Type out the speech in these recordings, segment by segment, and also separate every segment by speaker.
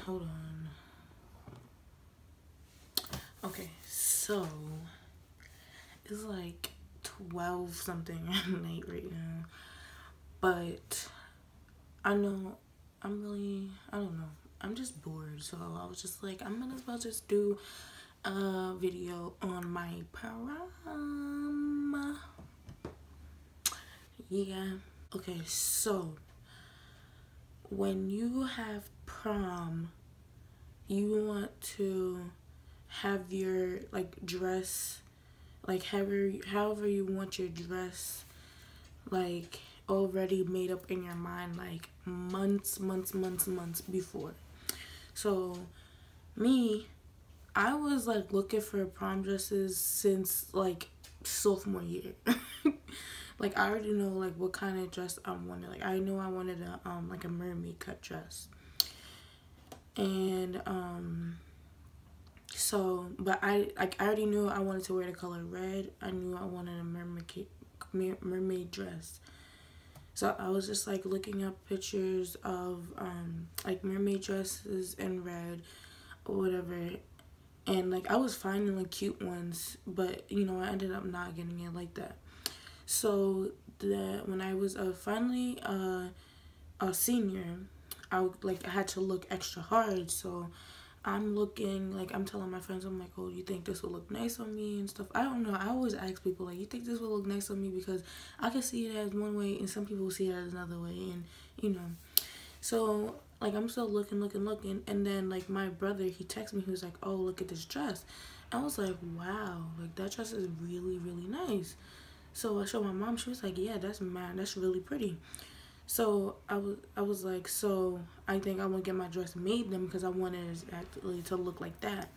Speaker 1: Hold on. Okay, so it's like 12 something at night right now, but I know I don't know, I'm just bored, so I was just like, I might as well just do a video on my prom. Yeah. Okay, so when you have prom, you want to have your like dress, like however you want your dress, like already made up in your mind, like months before. So me, I was like looking for prom dresses since like sophomore year. Like I already know like what kind of dress I wanted. Like I knew I wanted a like a mermaid cut dress. And so but I already knew I wanted to wear the color red. I knew I wanted a mermaid dress. So I was just like looking up pictures of like mermaid dresses in red or whatever, and like I was finding like cute ones, but you know I ended up not getting it like that. So that when I was finally a senior, I had to look extra hard. So I'm looking, like I'm telling my friends, I'm like, oh, you think this will look nice on me and stuff. I don't know, I always ask people like, you think this will look nice on me, because I can see it as one way and some people see it as another way, and you know. So like I'm still looking, and then like my brother, he texted me, he was like, oh, look at this dress. I was like, wow, like that dress is really nice. So I showed my mom, she was like, yeah, that's really pretty. So I was like, so I think I want to get my dress made then, because I wanted it actually to look like that.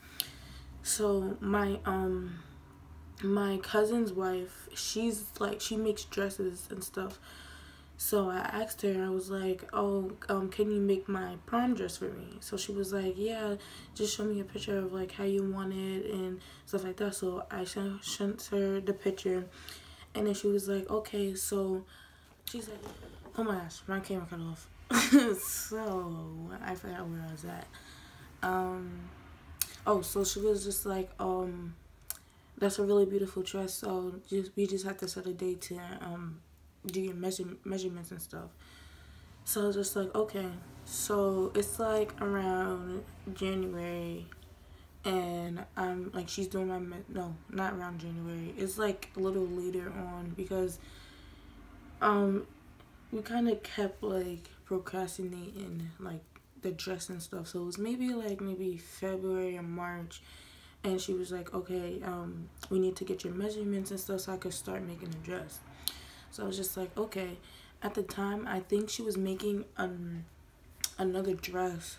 Speaker 1: So my cousin's wife, she's like, she makes dresses and stuff. So I asked her, I was like, oh, can you make my prom dress for me? So she was like, yeah, just show me a picture of like how you want it and stuff like that. So I sent her the picture, and then she was like, okay. So she said, oh my gosh, my camera cut off. So I forgot where I was at. Oh, so she was just like, that's a really beautiful dress. So we just have to set a date to do your measurements and stuff. So I was just like, okay. So it's like around January, and I'm like, she's doing my no, not around January. It's like a little later on, because we kind of kept like procrastinating like the dress and stuff. So it was maybe February or March, and she was like, okay, we need to get your measurements and stuff so I could start making a dress. So I was just like, okay. At the time, I think she was making another dress.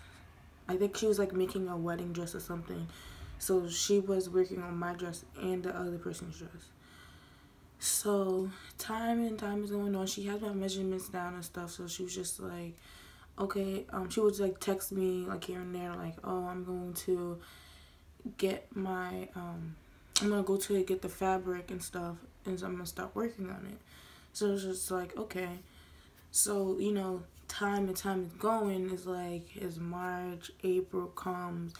Speaker 1: I think she was like making a wedding dress or something. So she was working on my dress and the other person's dress. So time is going on. She had my measurements down and stuff. So she was just like, okay. She would like text me like here and there, like, oh, I'm going to get my I'm gonna go to get the fabric and stuff, and so I'm gonna start working on it. So it's just like, okay. So you know, time is going. Is like, as March, April comes,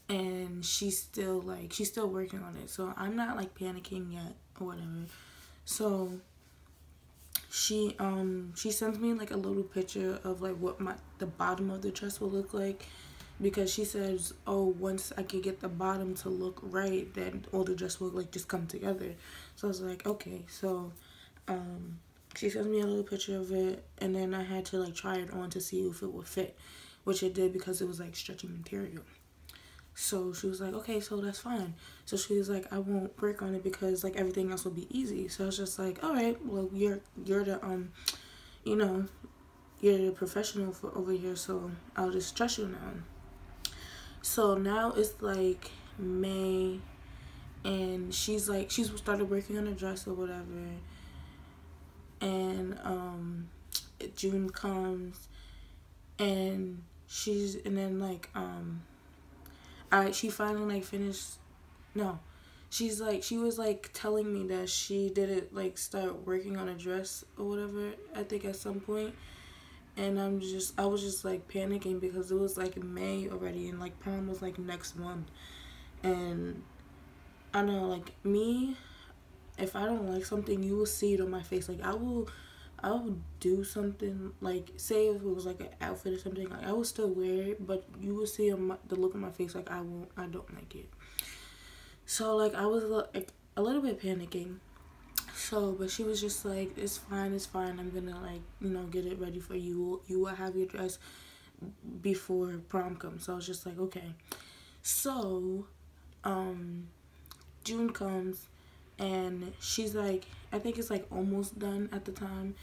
Speaker 1: and she's still working on it. So I'm not like panicking yet or whatever. So she sends me like a little picture of like what the bottom of the dress will look like, because she says, oh, once I can get the bottom to look right, then all the dress will like just come together. So I was like, okay. So she sends me a little picture of it, and then I had to like try it on to see if it would fit, which it did, because it was like stretchy material. So she was like, okay, so that's fine. So she was like, I won't work on it because like everything else will be easy. So I was just like, all right, well, you're the you know, you're the professional for over here, so I'll just trust you now. So now it's like May, and she's started working on a dress or whatever, and June comes, and then like she finally like finished. No, she was like telling me that she didn't like start working on a dress or whatever, I think at some point. And I was just like panicking because it was like May already, and like prom was like next month. And I know, like me, if I don't like something, you will see it on my face. Like I will do something, like say if it was like an outfit or something, like I will still wear it, but you will see on the look on my face, like I don't like it. So like I was like a little bit panicking. So, but she was just like, it's fine, it's fine. I'm gonna like, get it ready for you. You will have your dress before prom comes. So I was just like, okay. So, June comes, and she's like, I think it's like almost done at the time,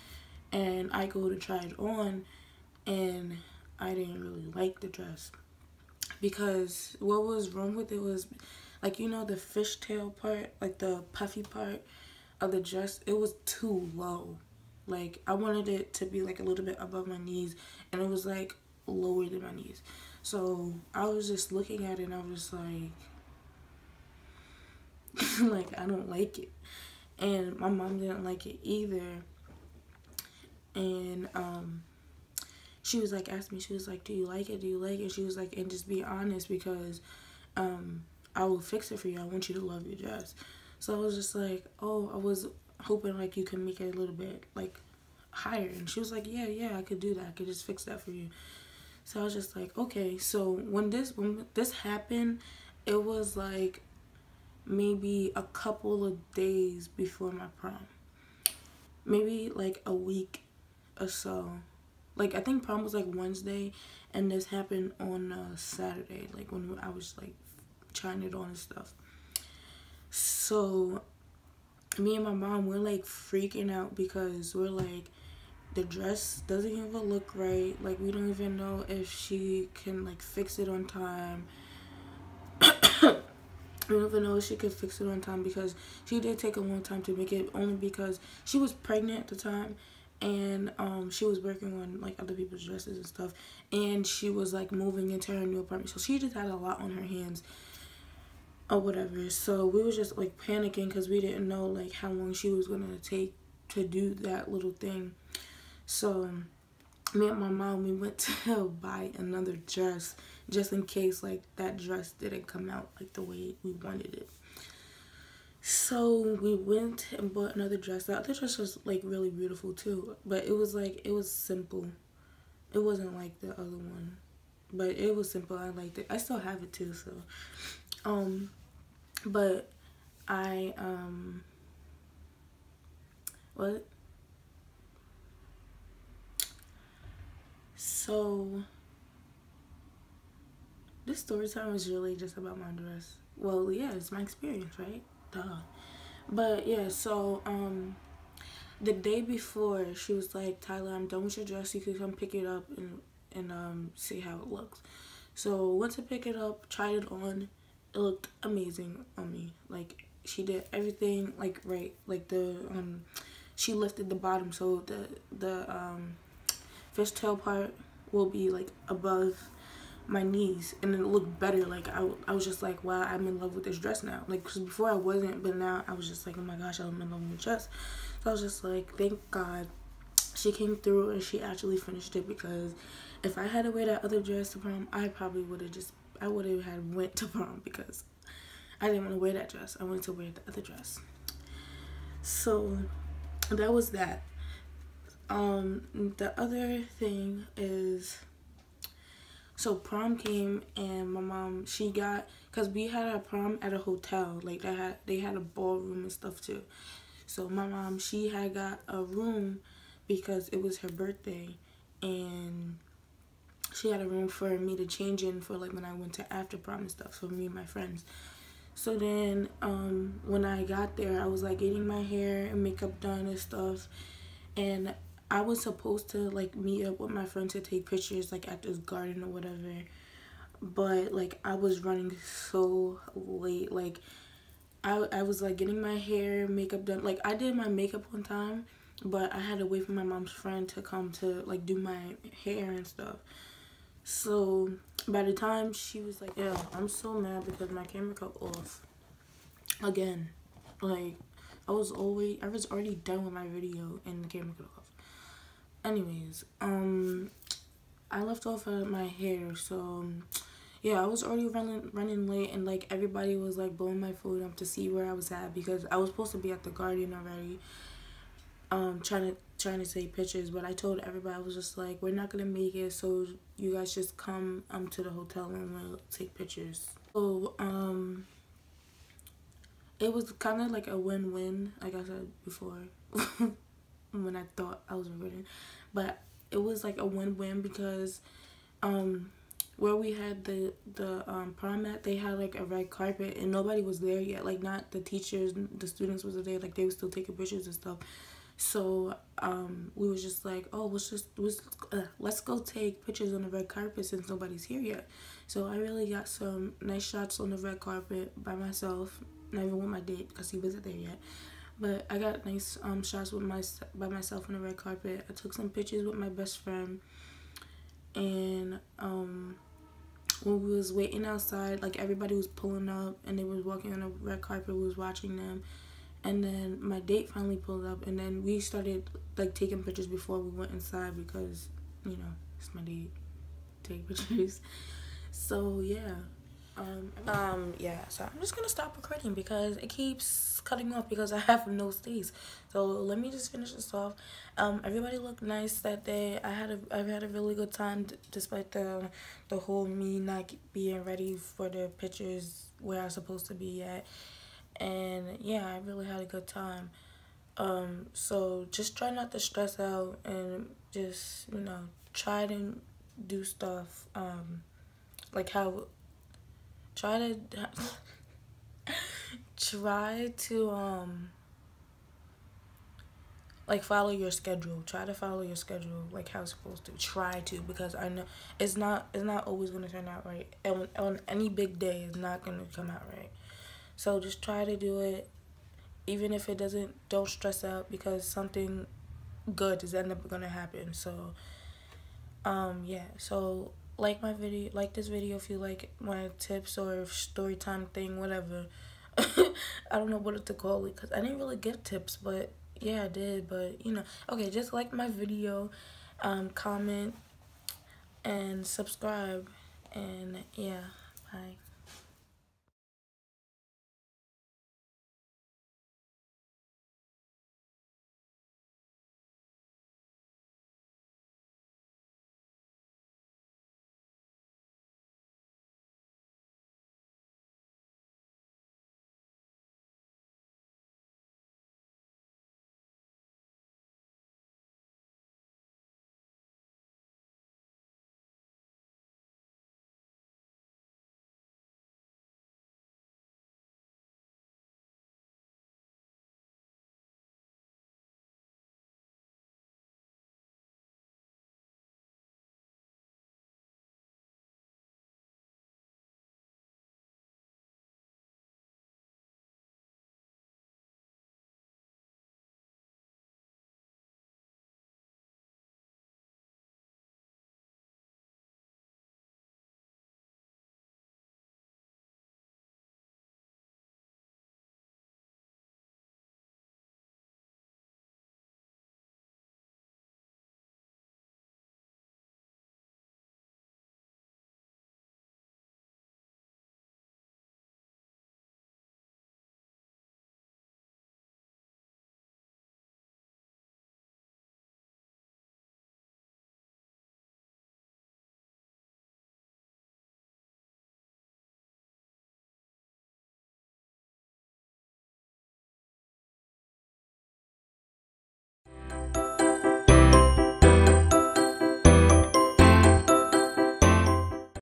Speaker 1: and I go to try it on, and I didn't really like the dress because what was wrong with it was, like, the fishtail part, like the puffy part of the dress, it was too low. Like I wanted it to be like a little bit above my knees, and it was like lower than my knees. So I was just looking at it, and I was like like I don't like it. And my mom didn't like it either. And she was like, asked me, she was like, do you like it, do you like it? She was like, and just be honest, because I will fix it for you. I want you to love your dress. So I was just like, oh, I was hoping like you can make it a little bit like higher. And she was like, yeah, I could do that. I could just fix that for you. So I was just like, okay. So when this happened, it was like maybe a couple of days before my prom. Maybe like a week or so. Like I think prom was like Wednesday, and this happened on Saturday, like when I was like trying it on and stuff. So me and my mom, we're like freaking out because we're like, the dress doesn't even look right. Like we don't even know if she can like fix it on time. We don't even know if she could fix it on time because she did take a long time to make it, only because she was pregnant at the time, and she was working on like other people's dresses and stuff, and she was like moving into her new apartment, so she just had a lot on her hands or whatever. So we was just like panicking because we didn't know like how long she was gonna take to do that little thing. So me and my mom, we went to buy another dress just in case like that dress didn't come out like the way we wanted it. So we went and bought another dress. The other dress was like really beautiful too, but it was simple. It wasn't like the other one, but it was simple. I liked it. I still have it too. So but I what so this story time is really just about my dress. Well, yeah, it's my experience, right? Duh. But yeah, so the day before, she was like, Tyla, I'm done with your dress. You can come pick it up and see how it looks. So went to pick it up, tried it on. It looked amazing on me. Like she did everything like right. Like she lifted the bottom, so the fishtail part will be like above my knees, and it looked better. Like I was just like, wow, I'm in love with this dress now. Like, cause before I wasn't, but now I was just like, oh my gosh, I'm in love with the dress. So I was just like, thank God she came through and she actually finished it, because if I had to wear that other dress to prom, I probably would have had went to prom, because I didn't want to wear that dress. I wanted to wear the other dress. So that was that. The other thing is, so prom came, and my mom, she got, cause we had our prom at a hotel, like they had a ballroom and stuff too. So my mom, she had got a room because it was her birthday, and she had a room for me to change in for like when I went to after prom and stuff, for me and my friends. So then when I got there, I was like getting my hair and makeup done and stuff, and I was supposed to like meet up with my friend to take pictures like at this garden or whatever, but like I was running so late. Like I was like getting my hair, makeup done. Like I did my makeup on time, but I had to wait for my mom's friend to come to like do my hair and stuff. So by the time she was like, yeah, I'm so mad because my camera cut off. again. Like, I was already done with my video and the camera cut off. Anyways, I left off at my hair, so yeah, I was already running late, and like everybody was like blowing my phone up to see where I was at, because I was supposed to be at the Guardian already, trying to take pictures, but I told everybody, I was just like, we're not gonna make it, so you guys just come to the hotel and we'll take pictures. So it was kind of like a win-win, like I said before, when I thought I was recording, but it was like a win-win because where we had the prom at, they had like a red carpet and nobody was there yet. Like, not the teachers, the students wasn't there. Like, they were still taking pictures and stuff. So we was just like, oh, let's go take pictures on the red carpet since nobody's here yet. So I really got some nice shots on the red carpet by myself, not even with my date because he wasn't there yet. But I got nice shots by myself on the red carpet. I took some pictures with my best friend, and when we was waiting outside, like, everybody was pulling up and they was walking on the red carpet. We was watching them, and then my date finally pulled up, and then we started like taking pictures before we went inside because, you know, it's my date, take pictures. So yeah. Yeah, so I'm just gonna stop recording because it keeps cutting off because I have no space. So let me just finish this off. Everybody looked nice that day. I've had a really good time despite the whole me not being ready for the pictures where I was supposed to be at. And yeah, I really had a good time. So just try not to stress out and just, you know, try to do stuff like how try to like follow your schedule. Try to follow your schedule like how it's supposed to. Try to, because I know it's not always gonna turn out right. And on any big day, it's not gonna come out right. So just try to do it, even if it doesn't. Don't stress out because something good is end up gonna happen. So yeah. So like this video if you like my tips or story time thing, whatever. I don't know what to call it because I didn't really give tips, but yeah, I did. But you know, okay, just like my video, comment and subscribe, and yeah, bye.